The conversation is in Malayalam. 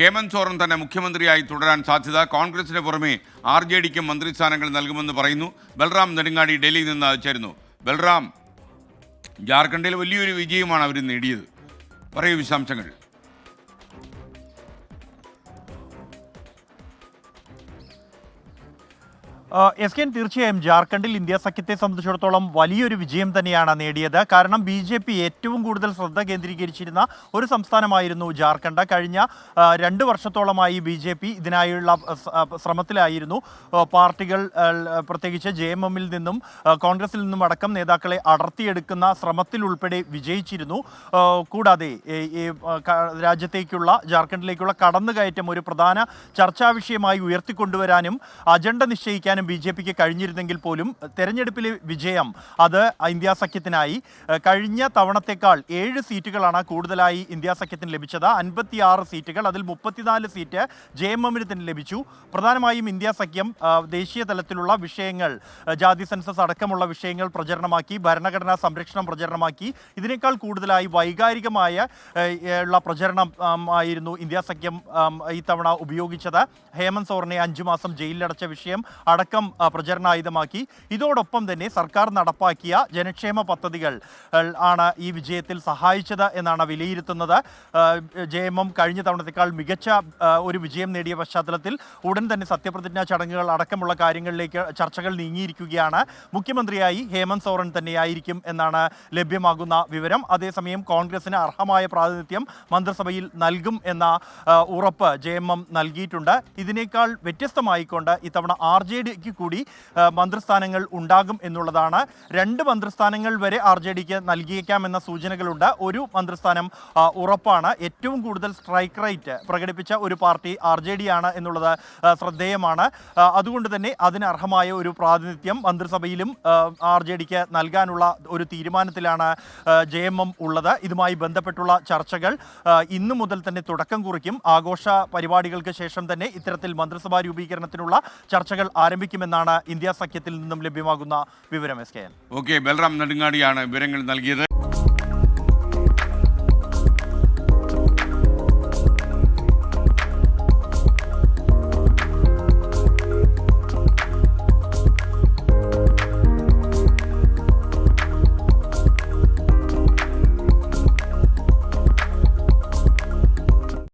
ഹേമന്ത് സോറൻ തന്നെ മുഖ്യമന്ത്രിയായി തുടരാൻ സാധ്യത. കോൺഗ്രസിന് പുറമെ RJDക്കും മന്ത്രിസ്ഥാനങ്ങൾ നൽകുമെന്ന് പറയുന്നു. ബൽറാം നെടുങ്ങാടി ഡൽഹിയിൽ നിന്ന് ചേരുന്നു. ബൽറാം, ജാർഖണ്ഡിൽ വലിയൊരു വിജയമാണ് അവർ നേടിയത്. പറയൂ വിശദാംശങ്ങൾ. SKN തീർച്ചയായും ജാർഖണ്ഡിൽ ഇന്ത്യ സഖ്യത്തെ സംബന്ധിച്ചിടത്തോളം വലിയൊരു വിജയം തന്നെയാണ് നേടിയത്. കാരണം BJP ഏറ്റവും കൂടുതൽ ശ്രദ്ധ കേന്ദ്രീകരിച്ചിരുന്ന ഒരു സംസ്ഥാനമായിരുന്നു ജാർഖണ്ഡ്. കഴിഞ്ഞ 2 വർഷത്തോളമായി BJP ഇതിനായുള്ള ശ്രമത്തിലായിരുന്നു. പാർട്ടികൾ പ്രത്യേകിച്ച് JMMൽ നിന്നും കോൺഗ്രസിൽ നിന്നും അടക്കം നേതാക്കളെ അടർത്തിയെടുക്കുന്ന ശ്രമത്തിൽ ഉൾപ്പെടെ വിജയിച്ചിരുന്നു. കൂടാതെ രാജ്യത്തേക്കുള്ള ജാർഖണ്ഡിലേക്കുള്ള കടന്നുകയറ്റം ഒരു പ്രധാന ചർച്ചാ വിഷയമായി ഉയർത്തിക്കൊണ്ടുവരാനും അജണ്ട നിശ്ചയിക്കാനും BJPക്ക് കഴിഞ്ഞിരുന്നെങ്കിൽ പോലും തെരഞ്ഞെടുപ്പിലെ വിജയം അത് ഇന്ത്യ സഖ്യത്തിനായി. കഴിഞ്ഞ തവണത്തേക്കാൾ 7 സീറ്റുകളാണ് കൂടുതലായി ഇന്ത്യ സഖ്യത്തിന് ലഭിച്ചത്. 56 സീറ്റുകൾ, അതിൽ 34 സീറ്റ് JMMന് തന്നെ ലഭിച്ചു. പ്രധാനമായും ഇന്ത്യ സഖ്യം ദേശീയ തലത്തിലുള്ള വിഷയങ്ങൾ, ജാതി സെൻസസ് അടക്കമുള്ള വിഷയങ്ങൾ പ്രചരണമാക്കി, ഭരണഘടനാ സംരക്ഷണം പ്രചരണമാക്കി. ഇതിനേക്കാൾ കൂടുതലായി വൈകാരികമായ പ്രചരണം ആയിരുന്നു ഇന്ത്യ സഖ്യം ഇത്തവണ ഉപയോഗിച്ചത്. ഹേമന്ത് സോറനെ 5 മാസം ജയിലിലടച്ച വിഷയം അടക്കം പ്രചരണായുധമാക്കി. ഇതോടൊപ്പം തന്നെ സർക്കാർ നടപ്പാക്കിയ ജനക്ഷേമ പദ്ധതികൾ ആണ് ഈ വിജയത്തിൽ സഹായിച്ചത് എന്നാണ് വിലയിരുത്തുന്നത്. JMM കഴിഞ്ഞ തവണത്തേക്കാൾ മികച്ച ഒരു വിജയം നേടിയ പശ്ചാത്തലത്തിൽ ഉടൻ തന്നെ സത്യപ്രതിജ്ഞാ ചടങ്ങുകൾ അടക്കമുള്ള കാര്യങ്ങളിലേക്ക് ചർച്ചകൾ നീങ്ങിയിരിക്കുകയാണ്. മുഖ്യമന്ത്രിയായി ഹേമന്ത് സോറൻ തന്നെയായിരിക്കും എന്നാണ് ലഭ്യമാകുന്ന വിവരം. അതേസമയം കോൺഗ്രസിന് അർഹമായ പ്രാതിനിധ്യം മന്ത്രിസഭയിൽ നൽകും എന്ന ഉറപ്പ് JMM നൽകിയിട്ടുണ്ട്. ഇതിനേക്കാൾ വ്യത്യസ്തമായിക്കൊണ്ട് ഇത്തവണ RJDക്ക് കൂടി മന്ത്രിസ്ഥാനങ്ങൾ ഉണ്ടാകും എന്നുള്ളതാണ്. 2 മന്ത്രിസ്ഥാനങ്ങൾ വരെ RJDക്ക് നൽകിയേക്കാമെന്ന സൂചനകളുണ്ട്. ഒരു മന്ത്രിസ്ഥാനം ഉറപ്പാണ്. ഏറ്റവും കൂടുതൽ സ്ട്രൈക്ക് റേറ്റ് പ്രകടിപ്പിച്ച ഒരു പാർട്ടി RJD ആണ് എന്നുള്ളത് ശ്രദ്ധേയമാണ്. അതുകൊണ്ട് തന്നെ അതിന് അർഹമായ ഒരു പ്രാതിനിധ്യം മന്ത്രിസഭയിലും RJDക്ക് നൽകാനുള്ള ഒരു തീരുമാനത്തിലാണ് JMM ഉള്ളത്. ഇതുമായി ബന്ധപ്പെട്ടുള്ള ചർച്ചകൾ ഇന്നു മുതൽ തന്നെ തുടക്കം കുറിക്കും. ആഘോഷ പരിപാടികൾക്ക് ശേഷം തന്നെ ഇത്തരത്തിൽ മന്ത്രിസഭാ രൂപീകരണത്തിനുള്ള ചർച്ചകൾ ആരംഭിക്കുമെന്നാണ് ഇന്ത്യ സഖ്യത്തിൽ നിന്നും ലഭ്യമാകുന്ന വിവരം. SKN. ഓക്കെ, ബൽറാം നെടുങ്ങാടിയാണ് വിവരങ്ങൾ നൽകിയത്.